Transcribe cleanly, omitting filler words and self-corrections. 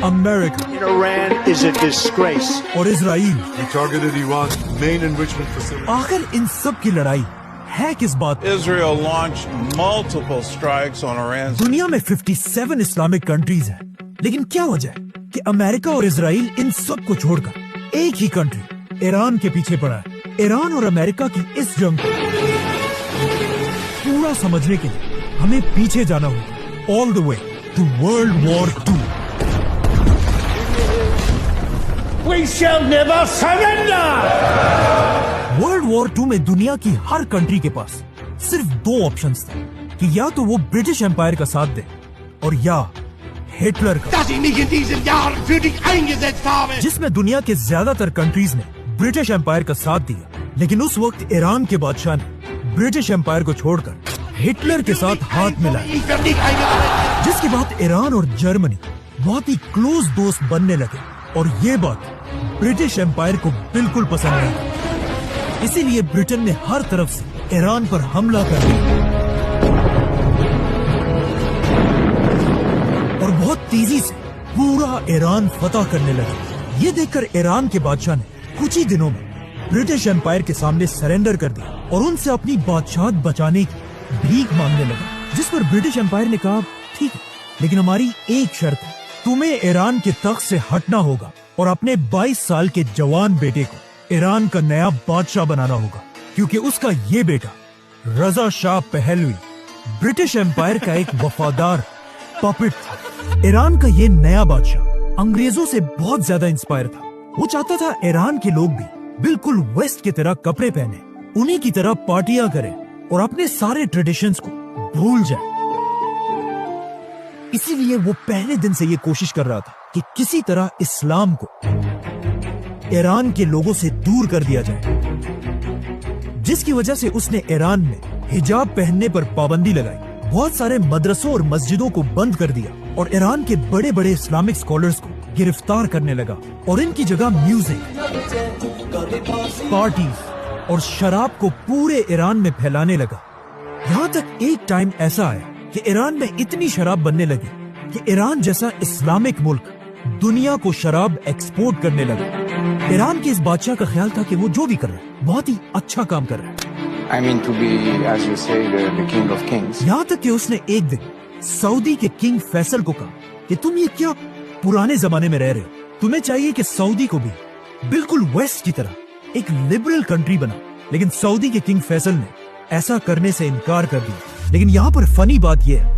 America. Iran is a disgrace. और Israel. He targeted Iran's main enrichment facility. आखिर इन सब की लड़ाई है किस बात? Israel launched multiple strikes on Iran. दुनिया में 57 इस्लामिक कंट्रीज हैं, लेकिन क्या वजह है कि अमेरिका और इजराइल इन सब को छोड़कर एक ही कंट्री ईरान के पीछे पड़ा है? ईरान और अमेरिका की इस जंग को पूरा समझने के लिए हमें पीछे जाना होगा, all the way to world war 2. We shall never surrender. World war 2 में दुनिया की हर कंट्री के पास सिर्फ 2 ऑप्शंस थे कि या तो वो ब्रिटिश एम्पायर का साथ दे और या हिटलर का, Dass ich nicht in diesen Jahren für dich eingesetzt habe. जिसमें दुनिया के ज्यादातर कंट्रीज ने ब्रिटिश एम्पायर का साथ दिया. लेकिन उस वक्त ईरान के बादशाह ने ब्रिटिश एम्पायर को छोड़कर हिटलर के साथ हाथ मिलाया, Ich werde nicht eingesetzt. जिसके बाद ईरान और जर्मनी बहुत ही क्लोज दोस्त बनने लगे. और ये बात ब्रिटिश एम्पायर को बिल्कुल पसंद नहीं. इसीलिए ब्रिटेन ने हर तरफ से ईरान पर हमला कर दिया और बहुत तेजी से पूरा ईरान फतह करने लगा. ये देखकर ईरान के बादशाह ने कुछ ही दिनों में ब्रिटिश एम्पायर के सामने सरेंडर कर दिया और उनसे अपनी बादशाहत बचाने की भीख मांगने लगा. जिस पर ब्रिटिश एम्पायर ने कहा, ठीक है, लेकिन हमारी एक शर्त है, तुम्हें ईरान के तख्त से हटना होगा और अपने 22 साल के जवान बेटे को ईरान का नया बादशाह बनाना होगा, क्योंकि उसका ये बेटा रजा शाह पहलवी ब्रिटिश एम्पायर का एक वफादार पपेट था. ईरान का ये नया बादशाह अंग्रेजों से बहुत ज्यादा इंस्पायर था. वो चाहता था ईरान के लोग भी बिल्कुल वेस्ट की तरह कपड़े पहने, उन्हीं की तरह पार्टियां करें और अपने सारे ट्रेडिशंस को भूल जाए. इसीलिए वो पहले दिन से ये कोशिश कर रहा था कि किसी तरह इस्लाम को ईरान के लोगों से दूर कर दिया जाए, जिसकी वजह से उसने ईरान में हिजाब पहनने पर पाबंदी लगाई, बहुत सारे मदरसों और मस्जिदों को बंद कर दिया और ईरान के बड़े बड़े इस्लामिक स्कॉलर्स को गिरफ्तार करने लगा और इनकी जगह म्यूजिक, पार्टीज और शराब को पूरे ईरान में फैलाने लगा. यहाँ तक एक टाइम ऐसा आया कि ईरान में इतनी शराब बनने लगी कि ईरान जैसा इस्लामिक मुल्क दुनिया को शराब एक्सपोर्ट करने लगा. ईरान के इस बादशाह का ख्याल था कि वो जो भी कर रहा है बहुत ही अच्छा काम कर रहा है. I mean to be, as you say, the king of kings. यहाँ तक कि उसने एक दिन सऊदी के किंग फैसल को कहा कि तुम ये क्या पुराने जमाने में रह रहे हो, तुम्हें चाहिए कि सऊदी को भी बिल्कुल वेस्ट की तरह एक लिबरल कंट्री बना. लेकिन सऊदी के किंग फैसल ने ऐसा करने से इनकार कर दिया. लेकिन यहाँ पर फनी बात यह है